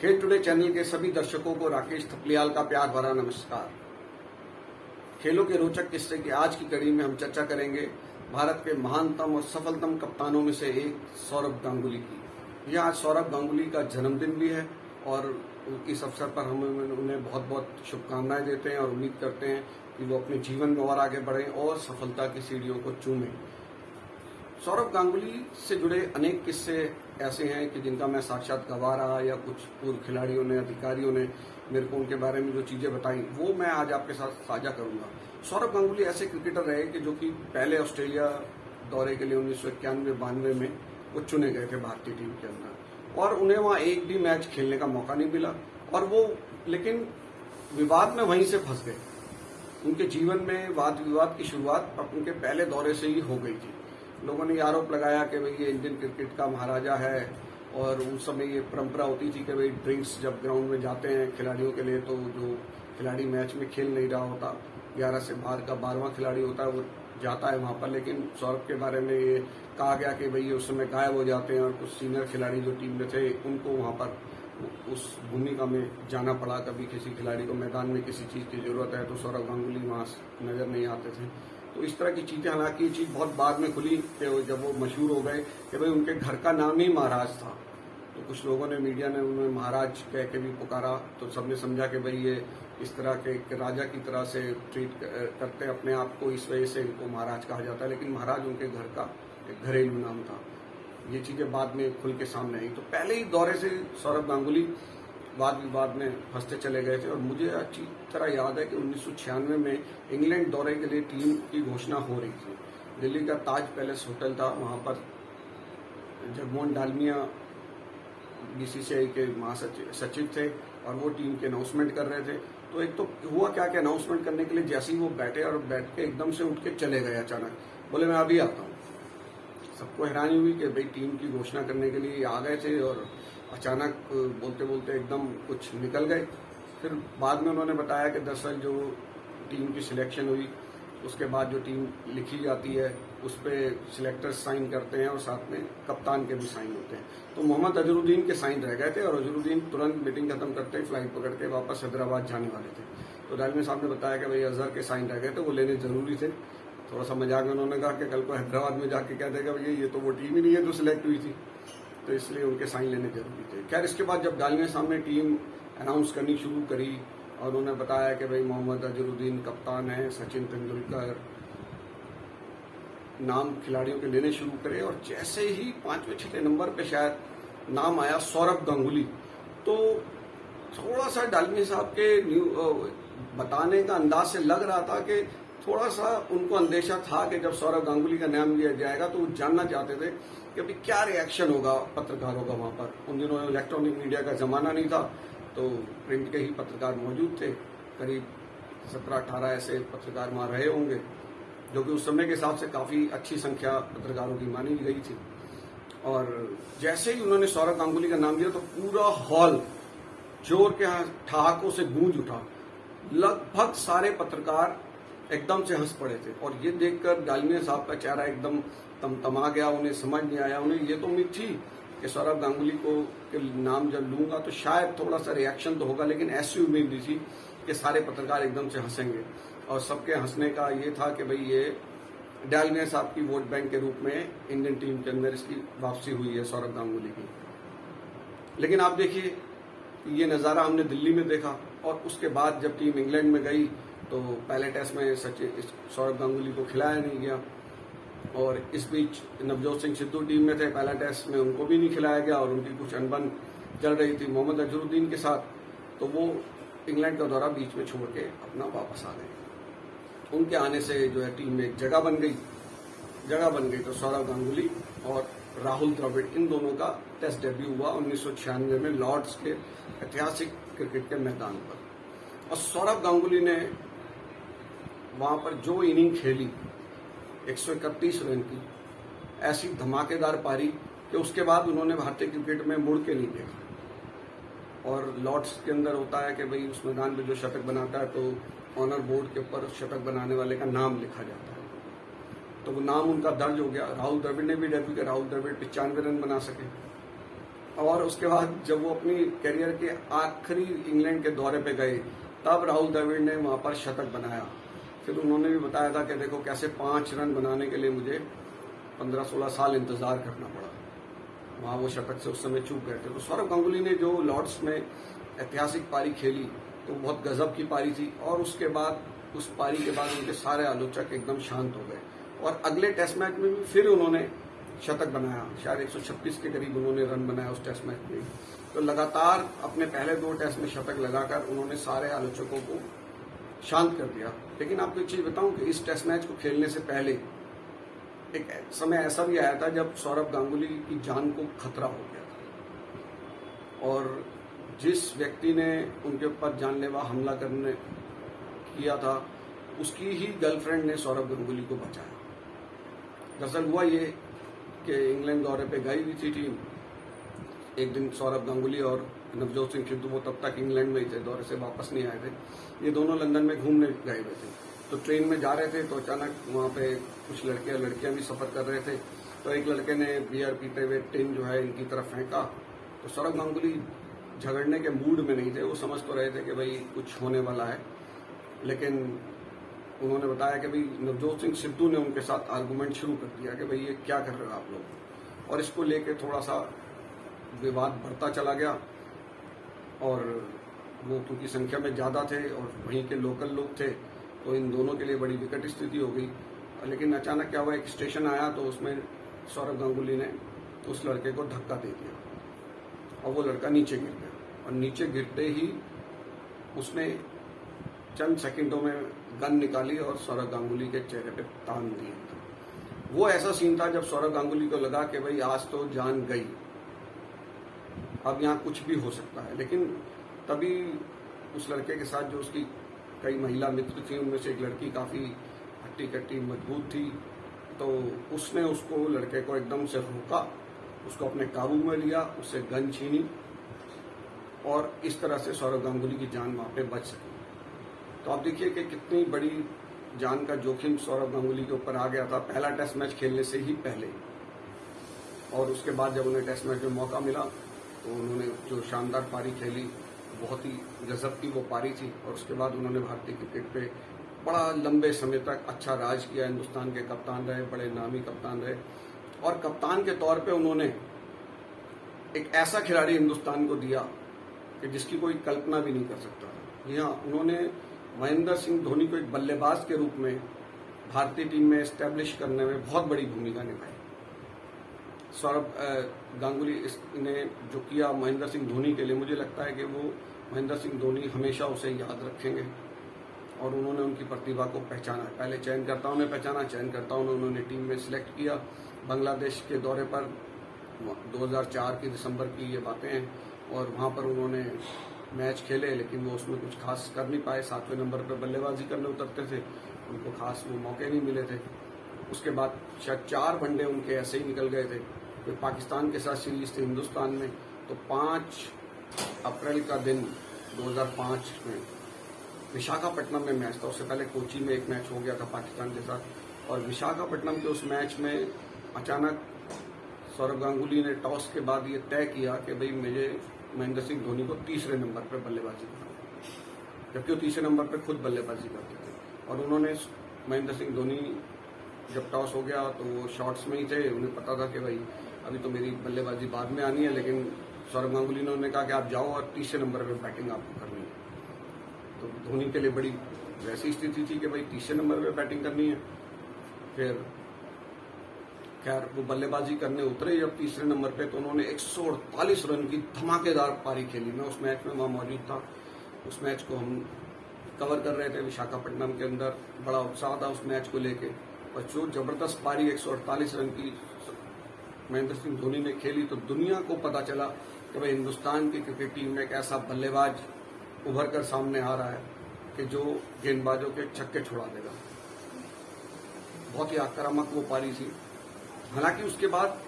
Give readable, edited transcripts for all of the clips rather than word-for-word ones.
खेल today channel के सभी दर्शकों को राकेश थपलियाल का प्यार भरा नमस्कार। खेलों के रोचक किस्से की आज की कड़ी में हम चर्चा करेंगे भारत के महानतम और सफलतम कप्तानों में से एक सौरभ गांगुली की। यह आज सौरभ गांगुली का जन्मदिन भी है और इस अवसर पर हम उन्हें बहुत बहुत शुभकामनाएं देते हैं और उम्मीद करते हैं कि वो अपने जीवन में और आगे बढ़ें और सफलता की सीढ़ियों को चूमें। सौरभ गांगुली से जुड़े अनेक किस्से ऐसे हैं कि जिनका मैं साक्षात गवाह रहा या कुछ पूर्व खिलाड़ियों ने, अधिकारियों ने मेरे को उनके बारे में जो चीजें बताई वो मैं आज आपके साथ साझा करूंगा। सौरभ गांगुली ऐसे क्रिकेटर रहे कि जो कि पहले ऑस्ट्रेलिया दौरे के लिए 1991-92 में वो चुने गए थे भारतीय टीम के अंदर और उन्हें वहां एक भी मैच खेलने का मौका नहीं मिला और वो लेकिन विवाद में वहीं से फंस गए। उनके जीवन में वाद विवाद की शुरुआत उनके पहले दौरे से ही हो गई थी। लोगों ने आरोप लगाया कि भाई ये इंडियन क्रिकेट का महाराजा है और उस समय ये परंपरा होती थी कि भाई ड्रिंक्स जब ग्राउंड में जाते हैं खिलाड़ियों के लिए तो जो खिलाड़ी मैच में खेल नहीं रहा होता 11 से बाहर का 12वां खिलाड़ी होता है वो जाता है वहां पर। लेकिन सौरभ के बारे में ये कहा गया कि भाई ये उस समय गायब हो जाते हैं और कुछ सीनियर खिलाड़ी जो टीम में थे उनको वहां पर उस भूमिका में जाना पड़ा। कभी किसी खिलाड़ी को मैदान में किसी चीज की जरूरत है तो सौरभ गांगुली वहां नजर नहीं आते थे। तो इस तरह की चीजें, हालांकि ये चीज बहुत बाद में खुली कि जब वो मशहूर हो गए कि भाई उनके घर का नाम ही महाराज था तो कुछ लोगों ने, मीडिया ने उन्हें महाराज कह के भी पुकारा तो सबने समझा कि भाई ये इस तरह के राजा की तरह से ट्रीट करते हैं अपने आप को, इस वजह से इनको महाराज कहा जाता है। लेकिन महाराज उनके घर का एक घरेलू नाम था। ये चीजें बाद में खुल के सामने आई। तो पहले ही दौरे से सौरभ गांगुली वाद विवाद में फंसते चले गए थे और मुझे अच्छी तरह याद है कि 1996 में इंग्लैंड दौरे के लिए टीम की घोषणा हो रही थी। दिल्ली का ताज पैलेस होटल था, वहां पर जगमोहन डालमिया बीसीसीआई के महासचिव थे और वो टीम के अनाउंसमेंट कर रहे थे। तो एक तो हुआ क्या कि अनाउंसमेंट करने के लिए जैसे ही वो बैठे और बैठ के एकदम से उठ के चले गए, अचानक बोले मैं अभी आता हूँ। सबको हैरानी हुई कि भाई टीम की घोषणा करने के लिए आ गए थे और अचानक बोलते बोलते एकदम कुछ निकल गए। फिर बाद में उन्होंने बताया कि दरअसल जो टीम की सिलेक्शन हुई उसके बाद जो टीम लिखी जाती है उस पर सिलेक्टर्स साइन करते हैं और साथ में कप्तान के भी साइन होते हैं। तो मोहम्मद अजहरुद्दीन के साइन रह गए थे और अजहरुद्दीन तुरंत मीटिंग खत्म करते ही फ्लाइट पकड़ के वापस हैदराबाद जाने वाले थे। तो डालमिया साहब ने बताया कि भाई अजहर के साइन रह गए थे, वो लेने जरूरी थे। थोड़ा सा मजाक में उन्होंने कहा कि कल को हैदराबाद में जाके कह देगा भैया ये तो वो टीम ही नहीं है जो सिलेक्ट हुई थी, तो इसलिए उनके साइन लेने जरूरी थे। खैर इसके बाद जब डालमिया साहब ने टीम अनाउंस करनी शुरू करी और उन्होंने बताया कि भाई मोहम्मद अजहरुद्दीन कप्तान है, सचिन तेंदुलकर नाम खिलाड़ियों के लेने शुरू करे और जैसे ही 5वें-6वें नंबर पे शायद नाम आया सौरभ गांगुली, तो थोड़ा सा डालमिया साहब के बताने का अंदाज से लग रहा था कि थोड़ा सा उनको अंदेशा था कि जब सौरभ गांगुली का नाम लिया जाएगा तो वो जानना चाहते थे कि अभी क्या रिएक्शन होगा पत्रकारों का वहां पर। उन दिनों इलेक्ट्रॉनिक मीडिया का जमाना नहीं था तो प्रिंट के ही पत्रकार मौजूद थे। करीब 17-18 ऐसे पत्रकार वहां रहे होंगे जो कि उस समय के हिसाब से काफी अच्छी संख्या पत्रकारों की मानी गई थी। और जैसे ही उन्होंने सौरभ गांगुली का नाम लिया तो पूरा हॉल जोर के ठहाकों से गूंज उठा। लगभग सारे पत्रकार एकदम से हंस पड़े थे और ये देखकर डालमिया साहब का चेहरा एकदम तमतमा गया। उन्हें समझ नहीं आया, उन्हें ये तो उम्मीद थी कि सौरभ गांगुली को के नाम जब लूंगा तो शायद थोड़ा सा रिएक्शन तो होगा, लेकिन ऐसी उम्मीद नहीं थी कि सारे पत्रकार एकदम से हंसेंगे। और सबके हंसने का ये था कि भाई ये डालमिया साहब की वोट बैंक के रूप में इंडियन टीम के अंदर इसकी वापसी हुई है सौरभ गांगुली की। लेकिन आप देखिए ये नजारा हमने दिल्ली में देखा और उसके बाद जब टीम इंग्लैंड में गई तो पहले टेस्ट में सौरभ गांगुली को खिलाया नहीं गया और इस बीच नवजोत सिंह सिद्धू टीम में थे, पहला टेस्ट में उनको भी नहीं खिलाया गया और उनकी कुछ अनबन चल रही थी मोहम्मद अजहरुद्दीन के साथ, तो वो इंग्लैंड का दौरा बीच में छोड़ के अपना वापस आ गए। उनके आने से जो है टीम में एक जगह बन गई तो सौरभ गांगुली और राहुल द्रविड़ इन दोनों का टेस्ट डेब्यू हुआ 1996 में लॉर्ड्स के ऐतिहासिक क्रिकेट के मैदान पर। और सौरभ गांगुली ने वहां पर जो इनिंग खेली 131 रन की, ऐसी धमाकेदार पारी कि उसके बाद उन्होंने भारतीय क्रिकेट में मुड़ के नहीं देखा। और लॉर्ड्स के अंदर होता है कि भाई उस मैदान में जो शतक बनाता है तो ऑनर बोर्ड के ऊपर शतक बनाने वाले का नाम लिखा जाता है, तो वो नाम उनका दर्ज हो गया। राहुल द्रविड़ ने भी डेब्यू किया, राहुल द्रविड़ 95 रन बना सके और उसके बाद जब वो अपनी करियर के आखिरी इंग्लैंड के दौरे पे गए, तब राहुल द्रविड़ ने वहां पर शतक बनाया। फिर उन्होंने भी बताया था कि देखो कैसे 5 रन बनाने के लिए मुझे 15-16 साल इंतजार करना पड़ा। वहां वो शतक से उस समय चूक गए थे। तो सौरव गांगुली ने जो लॉर्ड्स में ऐतिहासिक पारी खेली तो बहुत गजब की पारी थी, और उसके बाद उस पारी के बाद उनके सारे आलोचक एकदम शांत हो गए, और अगले टेस्ट मैच में भी फिर उन्होंने शतक बनाया। शायद 126 के करीब उन्होंने रन बनाया उस टेस्ट मैच में। तो लगातार अपने पहले 2 टेस्ट में शतक लगाकर उन्होंने सारे आलोचकों को शांत कर दिया। लेकिन आपको एक चीज बताऊं कि इस टेस्ट मैच को खेलने से पहले एक समय ऐसा भी आया था जब सौरव गांगुली की जान को खतरा हो गया था, और जिस व्यक्ति ने उनके ऊपर जानलेवा हमला किया था उसकी ही गर्लफ्रेंड ने सौरव गांगुली को बचाया। दरअसल हुआ ये कि इंग्लैंड दौरे पे गई हुई थी टीम। एक दिन सौरव गांगुली और नवजोत सिंह सिद्धू, वो तब तक इंग्लैंड में ही थे, दौरे से वापस नहीं आए थे। ये दोनों लंदन में घूमने गए हुए थे। तो ट्रेन में जा रहे थे तो अचानक वहाँ पे कुछ लड़के और लड़कियां भी सफर कर रहे थे। तो एक लड़के ने बियर पीते हुए टिन जो है इनकी तरफ फेंका। तो सौरव गांगुली झगड़ने के मूड में नहीं थे, वो समझ तो रहे थे कि भाई कुछ होने वाला है। लेकिन उन्होंने बताया कि भाई नवजोत सिंह सिद्धू ने उनके साथ आर्गुमेंट शुरू कर दिया कि भाई ये क्या कर रहे हो आप लोग, और इसको लेके थोड़ा सा विवाद बढ़ता चला गया। और वो क्योंकि संख्या में ज्यादा थे और वहीं के लोकल लोग थे, तो इन दोनों के लिए बड़ी विकट स्थिति हो गई। लेकिन अचानक क्या हुआ, एक स्टेशन आया तो उसमें सौरव गांगुली ने उस लड़के को धक्का दे दिया और वो लड़का नीचे गिर गया। और नीचे गिरते ही उसने चंद सेकंडों में गन निकाली और सौरव गांगुली के चेहरे पे तान दिए। वो ऐसा सीन था जब सौरव गांगुली को लगा कि भाई आज तो जान गई, अब यहाँ कुछ भी हो सकता है। लेकिन तभी उस लड़के के साथ जो उसकी कई महिला मित्र थी, उनमें से एक लड़की काफी हट्टी कट्टी मजबूत थी, तो उसने उसको लड़के को एकदम से रोका, उसको अपने काबू में लिया, उससे गन छीनी, और इस तरह से सौरव गांगुली की जान वहां पे बच सकी। तो आप देखिए कि कितनी बड़ी जान का जोखिम सौरव गांगुली के ऊपर आ गया था पहला टेस्ट मैच खेलने से ही पहले। और उसके बाद जब उन्हें टेस्ट मैच में मौका मिला तो उन्होंने जो शानदार पारी खेली, बहुत ही गजब की वो पारी थी। और उसके बाद उन्होंने भारतीय क्रिकेट पे बड़ा लंबे समय तक अच्छा राज किया, हिंदुस्तान के कप्तान रहे, बड़े नामी कप्तान रहे। और कप्तान के तौर पे उन्होंने एक ऐसा खिलाड़ी हिंदुस्तान को दिया कि जिसकी कोई कल्पना भी नहीं कर सकता। जी हाँ, उन्होंने महेंद्र सिंह धोनी को एक बल्लेबाज के रूप में भारतीय टीम में एस्टेब्लिश करने में बहुत बड़ी भूमिका निभाई। सौरव गांगुली ने जो किया महेंद्र सिंह धोनी के लिए, मुझे लगता है कि वो महेंद्र सिंह धोनी हमेशा उसे याद रखेंगे। और उन्होंने उनकी प्रतिभा को पहचाना, पहले चयनकर्ताओं ने पहचाना, चयनकर्ताओं ने उन्होंने टीम में सिलेक्ट किया। बांग्लादेश के दौरे पर 2004 की दिसंबर की ये बातें हैं, और वहाँ पर उन्होंने मैच खेले, लेकिन वो उसमें कुछ खास कर नहीं पाए। 7वें नंबर पर बल्लेबाजी करने उतरते थे, उनको खास वो मौके नहीं मिले थे। उसके बाद शायद 4 वनडे उनके ऐसे ही निकल गए थे। फिर पाकिस्तान के साथ सीरीज थी हिंदुस्तान में, तो 5 अप्रैल का दिन 2005 में विशाखापट्टनम में मैच था। उससे पहले कोची में एक मैच हो गया था पाकिस्तान के साथ, और विशाखापट्टनम के उस मैच में अचानक सौरव गांगुली ने टॉस के बाद ये तय किया कि भाई मुझे महेंद्र सिंह धोनी को 3रे नंबर पर बल्लेबाजी करना, जबकि वो 3रे नंबर पर खुद बल्लेबाजी करते थे। और उन्होंने महेंद्र सिंह धोनी जब टॉस हो गया तो वो शॉट्स में ही थे, उन्हें पता था कि भाई अभी तो मेरी बल्लेबाजी बाद में आनी है, लेकिन सौरव गांगुली ने उन्हें कहा कि आप जाओ और 3रे नंबर पर बैटिंग आपको करनी है। तो धोनी के लिए बड़ी वैसी स्थिति थी कि भाई 3रे नंबर पे बैटिंग करनी है। फिर खैर वो बल्लेबाजी करने उतरे जब 3रे नंबर पे, तो उन्होंने 148 रन की धमाकेदार पारी खेली। मैं उस मैच में वहां मौजूद था। उस मैच को हम कवर कर रहे थे विशाखापट्टनम के अंदर, बड़ा उत्साह था उस मैच को लेके। और जो जबरदस्त पारी 148 रन की महेंद्र सिंह धोनी ने खेली, तो दुनिया को पता चला कि भाई हिंदुस्तान की क्रिकेट टीम में एक ऐसा बल्लेबाज उभर कर सामने आ रहा है कि जो गेंदबाजों के छक्के छुड़ा देगा। बहुत ही आक्रामक वो पारी थी। हालांकि उसके बाद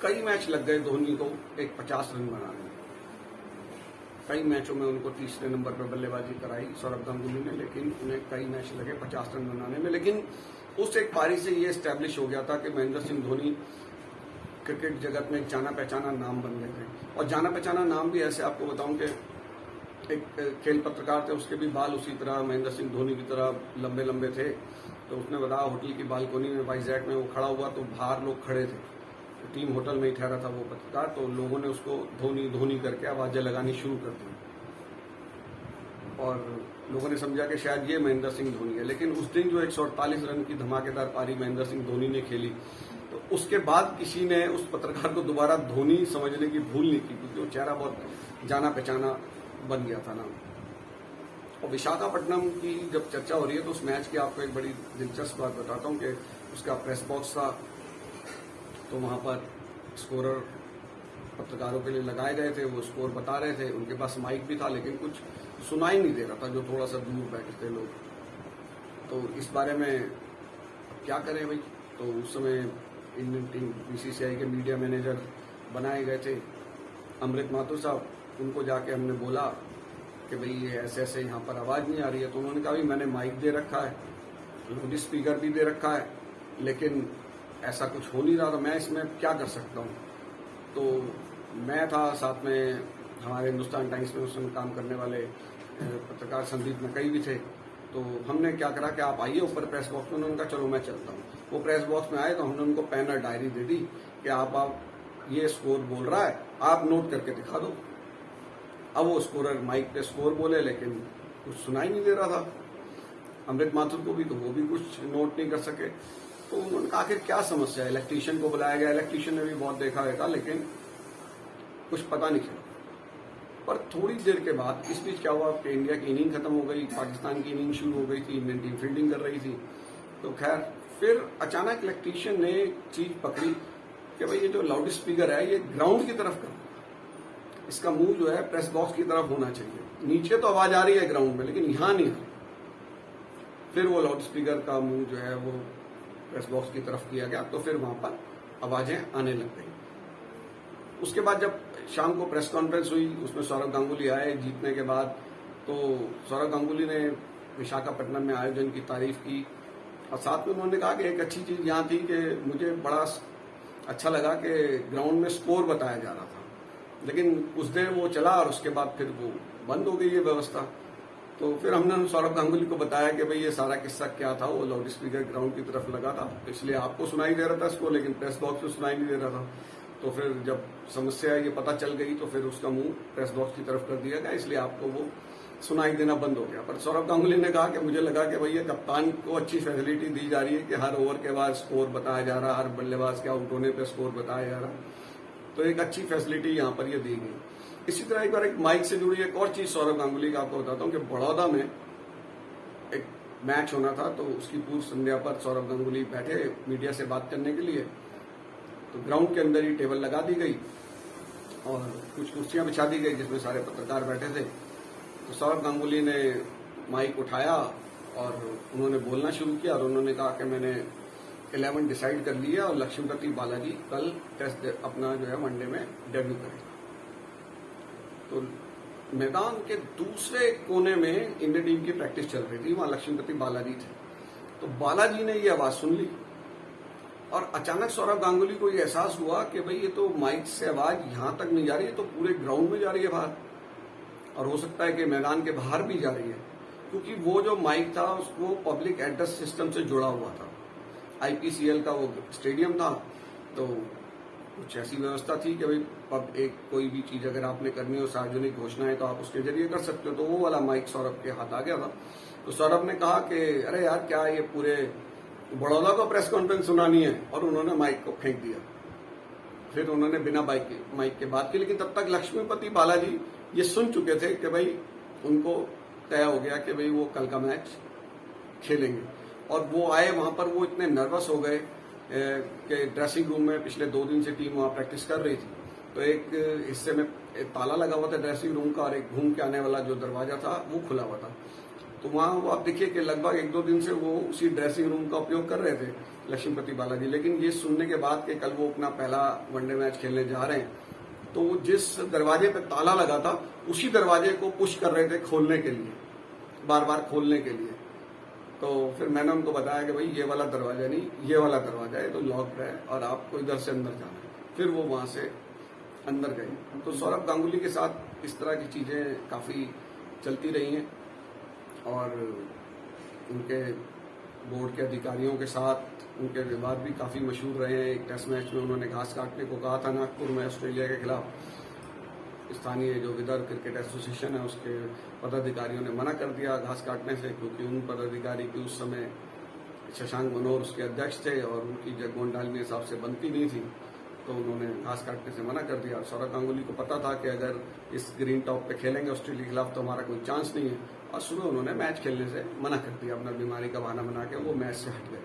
कई मैच लग गए धोनी को एक 50 रन बनाने में। कई मैचों में उनको 3रे नंबर पर बल्लेबाजी कराई सौरव गांगुली ने, लेकिन उन्हें कई मैच लगे 50 रन बनाने में। लेकिन उस एक पारी से ये एस्टैब्लिश हो गया था कि महेंद्र सिंह धोनी क्रिकेट जगत में एक जाना पहचाना नाम बन गए थे। और जाना पहचाना नाम भी ऐसे आपको बताऊं कि एक खेल पत्रकार थे, उसके भी बाल उसी तरह महेंद्र सिंह धोनी की तरह लंबे लंबे थे। तो उसने बताया होटल की बालकोनी में वाइजैक में वो खड़ा हुआ तो बाहर लोग खड़े थे, तो टीम होटल में ही ठहरा था वो पत्रकार, तो लोगों ने उसको धोनी धोनी करके आवाजें लगानी शुरू कर दी और लोगों ने समझा कि शायद ये महेंद्र सिंह धोनी है। लेकिन उस दिन जो 148 रन की धमाकेदार पारी महेंद्र सिंह धोनी ने खेली, तो उसके बाद किसी ने उस पत्रकार को दोबारा धोनी समझने की भूल नहीं की, क्योंकि वो चेहरा बहुत जाना पहचाना बन गया था ना। और विशाखापट्टनम की जब चर्चा हो रही है तो उस मैच की आपको एक बड़ी दिलचस्प बात बताता हूं कि उसका प्रेस बॉक्स था, तो वहां पर स्कोरर पत्रकारों के लिए लगाए गए थे, वो स्कोर बता रहे थे, उनके पास माइक भी था लेकिन कुछ सुनाई नहीं दे रहा था जो थोड़ा सा दूर बैठे थे लोग। तो इस बारे में क्या करें भाई, तो उस समय इंडियन टीम बीसीसीआई के मीडिया मैनेजर बनाए गए थे अमृत माथुर साहब, उनको जाके हमने बोला कि भाई ये ऐसे ऐसे यहाँ पर आवाज़ नहीं आ रही है। तो उन्होंने कहा भाई मैंने माइक दे रखा है, लाउड स्पीकर भी दे रखा है, लेकिन ऐसा कुछ हो नहीं रहा, तो मैं इसमें क्या कर सकता हूँ। तो मैं था, साथ में हमारे हिंदुस्तान टाइम्स में उस समय काम करने वाले पत्रकार संदीप नकई भी थे। तो हमने क्या करा कि आप आइए ऊपर प्रेस बॉक्स में। उन्होंने कहा चलो मैं चलता हूँ। वो प्रेस बॉक्स में आए तो हमने उनको पेन और डायरी दे दी कि आप ये स्कोर बोल रहा है, आप नोट करके दिखा दो। अब वो स्कोरर माइक पे स्कोर बोले लेकिन कुछ सुनाई नहीं दे रहा था अमृत माथुर को भी, तो वो भी कुछ नोट नहीं कर सके। तो उन्होंने कहा आखिर क्या समस्या है। इलेक्ट्रीशियन को बुलाया गया, इलेक्ट्रीशियन ने भी बहुत देखा देखा लेकिन कुछ पता नहीं चला। पर थोड़ी देर के बाद इस बीच क्या हुआ कि इंडिया की इनिंग खत्म हो गई, पाकिस्तान की इनिंग शुरू हो गई थी, इंडियन टीम फील्डिंग कर रही थी। तो खैर फिर अचानक इलेक्ट्रीशियन ने एक चीज पकड़ी कि भाई ये जो लाउड स्पीकर है ये ग्राउंड की तरफ करो, इसका मुंह जो है प्रेस बॉक्स की तरफ होना चाहिए। नीचे तो आवाज आ रही है ग्राउंड में लेकिन यहां नहीं आ रही। फिर वो लाउड स्पीकर का मुंह जो है वो प्रेस बॉक्स की तरफ किया गया, तो फिर वहां पर आवाजें आने लग गई। उसके बाद जब शाम को प्रेस कॉन्फ्रेंस हुई, उसमें सौरव गांगुली आए जीतने के बाद। तो सौरव गांगुली ने विशाखापट्टनम में आयोजन की तारीफ की और साथ में उन्होंने कहा कि एक अच्छी चीज यहाँ थी कि मुझे बड़ा अच्छा लगा कि ग्राउंड में स्कोर बताया जा रहा था, लेकिन कुछ देर वो चला और उसके बाद फिर वो बंद हो गई ये व्यवस्था। तो फिर हमने सौरव गांगुली को बताया कि भाई ये सारा किस्सा क्या था, वो लाउड स्पीकर ग्राउंड की तरफ लगा था, इसलिए आपको सुनाई दे रहा था इसको, लेकिन प्रेस बॉक्स में सुनाई नहीं दे रहा था। तो फिर जब समस्या ये पता चल गई तो फिर उसका मुंह प्रेस बॉक्स की तरफ कर दिया गया, इसलिए आपको वो सुनाई देना बंद हो गया। पर सौरव गांगुली ने कहा कि मुझे लगा कि भैया कप्तान को अच्छी फैसिलिटी दी जा रही है कि हर ओवर के बाद स्कोर बताया जा रहा है, हर बल्लेबाज के आउट होने पे स्कोर बताया जा रहा है, तो एक अच्छी फैसिलिटी यहाँ पर ये दी गई। इसी तरह एक बार एक माइक से जुड़ी एक और चीज सौरव गांगुली का आपको बताता हूँ कि बड़ौदा में एक मैच होना था, तो उसकी पूर्व संध्या पर सौरव गांगुली बैठे मीडिया से बात करने के लिए। तो ग्राउंड के अंदर ही टेबल लगा दी गई और कुछ कुर्सियां बिछा दी गई जिसमें सारे पत्रकार बैठे थे। तो सौरव गांगुली ने माइक उठाया और उन्होंने बोलना शुरू किया और उन्होंने कहा कि मैंने 11 डिसाइड कर लिया और लक्ष्मीपति बालाजी कल टेस्ट अपना जो है वनडे में डेब्यू करेगा। तो मैदान के दूसरे कोने में इंडियन टीम की प्रैक्टिस चल रही थी, वहां लक्ष्मीपति बालाजी थे। तो बालाजी ने ये आवाज सुन ली और अचानक सौरव गांगुली को ये एहसास हुआ कि भाई ये तो माइक से आवाज यहां तक नहीं जा रही है, तो पूरे ग्राउंड में जा रही है बाहर, और हो सकता है कि मैदान के बाहर भी जा रही है, क्योंकि वो जो माइक था उसको पब्लिक एड्रेस सिस्टम से जुड़ा हुआ था। आईपीसीएल का वो स्टेडियम था, तो कुछ ऐसी व्यवस्था थी कि भाई एक कोई भी चीज अगर आपने करनी हो, सार्वजनिक घोषणाएं, तो आप उसके जरिए कर सकते हो। तो वो वाला माइक सौरभ के हाथ आ गया था। तो सौरभ ने कहा कि अरे यार क्या ये पूरे बड़ौदा को प्रेस कॉन्फ्रेंस सुनानी है, और उन्होंने माइक को फेंक दिया। फिर उन्होंने बिना माइक के बात की, लेकिन तब तक लक्ष्मीपति बालाजी ये सुन चुके थे कि भाई उनको तय हो गया कि भाई वो कल का मैच खेलेंगे। और वो आए वहां पर, वो इतने नर्वस हो गए कि ड्रेसिंग रूम में पिछले 2 दिन से टीम वहां प्रैक्टिस कर रही थी, तो एक हिस्से में ताला लगा हुआ था ड्रेसिंग रूम का और एक घूम के आने वाला जो दरवाजा था वो खुला हुआ था। तो वहां वो आप देखिए कि लगभग 1-2 दिन से वो उसी ड्रेसिंग रूम का उपयोग कर रहे थे लक्ष्मीपति बालाजी। लेकिन ये सुनने के बाद कि कल वो अपना पहला वनडे मैच खेलने जा रहे हैं, तो वो जिस दरवाजे पे ताला लगा था उसी दरवाजे को पुश कर रहे थे खोलने के लिए, बार बार खोलने के लिए। तो फिर मैंने उनको बताया कि भाई ये वाला दरवाजा नहीं, ये वाला दरवाजा है, तो लॉक है और आपको इधर से अंदर जाना है। फिर वो वहां से अंदर गए। तो सौरभ गांगुली के साथ इस तरह की चीजें काफी चलती रही हैं और उनके बोर्ड के अधिकारियों के साथ उनके विवाद भी काफी मशहूर रहे हैं। एक टेस्ट मैच में उन्होंने घास काटने को कहा था नागपुर में ऑस्ट्रेलिया के खिलाफ। स्थानीय जो विदर्भ क्रिकेट एसोसिएशन है उसके पदाधिकारियों ने मना कर दिया घास काटने से, क्योंकि उन पदाधिकारी की उस समय शशांक मनोहर उसके अध्यक्ष थे और उनकी जगमोहन डालमी हिसाब से बनती नहीं थी, तो उन्होंने घास काटने से मना कर दिया। सौरभ गांगुली को पता था कि अगर इस ग्रीन टॉप पे खेलेंगे ऑस्ट्रेलिया के खिलाफ तो हमारा कोई चांस नहीं है, और सुबह उन्होंने मैच खेलने से मना कर दिया। अपना बीमारी का बहाना बना के वो मैच से हट गए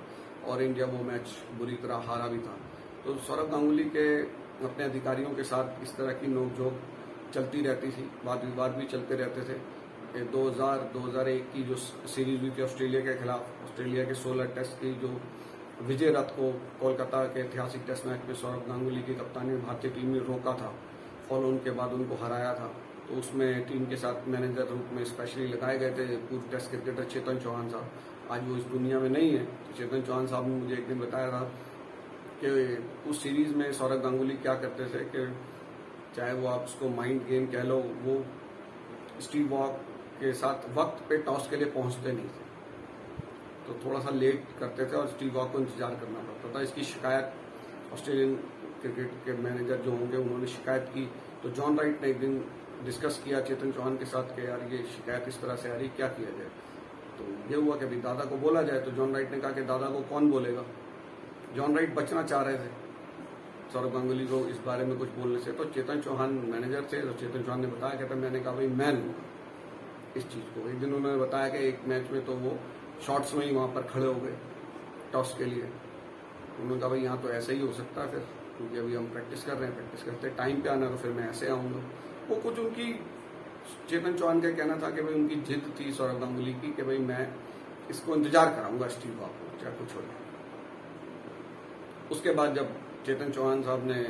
और इंडिया वो मैच बुरी तरह हारा भी था। तो सौरभ गांगुली के अपने अधिकारियों के साथ इस तरह की नोकझोंक चलती रहती थी, वाद विवाद भी चलते रहते थे। 2001 की जो सीरीज हुई थी ऑस्ट्रेलिया के खिलाफ, ऑस्ट्रेलिया के 16 टेस्ट की जो विजय रथ को कोलकाता के ऐतिहासिक टेस्ट मैच में सौरभ गांगुली की कप्तानी में भारतीय टीम ने रोका था, फॉलो ऑन के बाद उनको हराया था। तो उसमें टीम के साथ मैनेजर रूप में स्पेशली लगाए गए थे पूर्व टेस्ट क्रिकेटर चेतन चौहान साहब। आज वो इस दुनिया में नहीं है। तो चेतन चौहान साहब ने मुझे एक दिन बताया था कि उस सीरीज में सौरभ गांगुली क्या करते थे कि चाहे वो आप उसको माइंड गेम कह लो, वो स्टीव वॉक के साथ वक्त पे टॉस के लिए पहुंचते नहीं थे, तो थोड़ा सा लेट करते थे और स्टीव वॉक को इंतजार करना पड़ता था। इसकी शिकायत ऑस्ट्रेलियन क्रिकेट के मैनेजर जो होंगे उन्होंने शिकायत की। तो जॉन राइट ने एक दिन डिस्कस किया चेतन चौहान के साथ कि यार ये शिकायत इस तरह से आ रही, क्या किया जाए। तो ये हुआ कि अभी दादा को बोला जाए। तो जॉन राइट ने कहा कि दादा को कौन बोलेगा। जॉन राइट बचना चाह रहे थे सौरभ गांगुली को इस बारे में कुछ बोलने से। तो चेतन चौहान मैनेजर थे, तो चेतन चौहान ने बताया कहता मैंने कहा भाई मैं लूंगा इस चीज को। एक दिन उन्होंने बताया कि एक मैच में तो वो शॉट्स में ही वहां पर खड़े हो गए टॉस के लिए। उन्होंने कहा भाई यहाँ तो ऐसा ही हो सकता है फिर, क्योंकि अभी हम प्रैक्टिस कर रहे हैं, प्रैक्टिस करते टाइम पे आना तो फिर मैं ऐसे आऊंगा। वो कुछ उनकी चेतन चौहान का कहना था कि भाई उनकी जिद थी सौरभ गांगुली की कि भाई मैं इसको इंतजार कराऊंगा स्टीव वॉक को चाहे कुछ हो जाए। उसके बाद जब चेतन चौहान साहब ने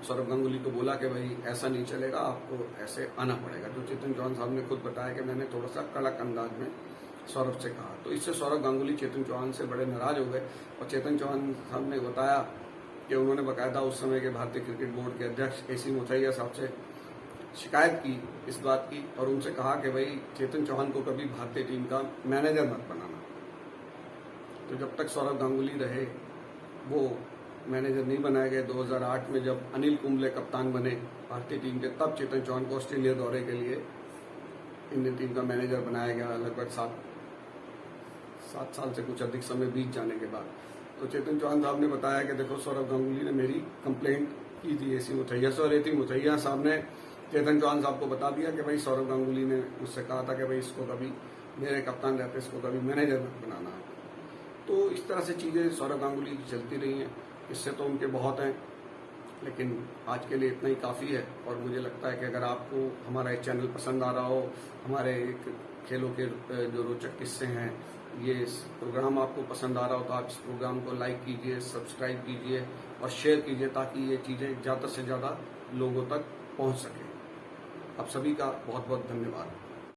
सौरभ गांगुली को बोला कि भाई ऐसा नहीं चलेगा, आपको ऐसे आना पड़ेगा, तो चेतन चौहान साहब ने खुद बताया कि मैंने थोड़ा सा कड़क अंदाज में सौरभ से कहा। तो इससे सौरभ गांगुली चेतन चौहान से बड़े नाराज हो गए और चेतन चौहान साहब ने बताया कि उन्होंने बाकायदा उस समय के भारतीय क्रिकेट बोर्ड के अध्यक्ष AC मुथैया साहब से शिकायत की इस बात की और उनसे कहा कि भाई चेतन चौहान को कभी भारतीय टीम का मैनेजर मत बनाना। तो जब तक सौरभ गांगुली रहे वो मैनेजर नहीं बनाए गए। 2008 में जब अनिल कुंबले कप्तान बने भारतीय टीम के, तब चेतन चौहान को ऑस्ट्रेलिया दौरे के लिए इंडियन टीम का मैनेजर बनाया गया, लगभग 7 साल से कुछ अधिक समय बीत जाने के बाद। तो चेतन चौहान साहब ने बताया कि देखो सौरभ गांगुली ने मेरी कंप्लेंट की थी AC मुथैया से, और AC मुथैया साहब ने चेतन चौहान साहब को बता दिया कि भाई सौरभ गांगुली ने मुझसे कहा था कि भाई इसको कभी मेरे कप्तान रहते इसको कभी मैनेजर बनाना। तो इस तरह से चीजें सौरभ गांगुली की चलती रही हैं। इससे तो उनके बहुत हैं, लेकिन आज के लिए इतना ही काफ़ी है। और मुझे लगता है कि अगर आपको हमारा एक चैनल पसंद आ रहा हो, हमारे एक खेलों के जो रोचक किस्से हैं, ये प्रोग्राम आपको पसंद आ रहा हो, तो आप इस प्रोग्राम को लाइक कीजिए, सब्सक्राइब कीजिए और शेयर कीजिए, ताकि ये चीज़ें ज़्यादा से ज़्यादा लोगों तक पहुंच सकें। आप सभी का बहुत बहुत धन्यवाद।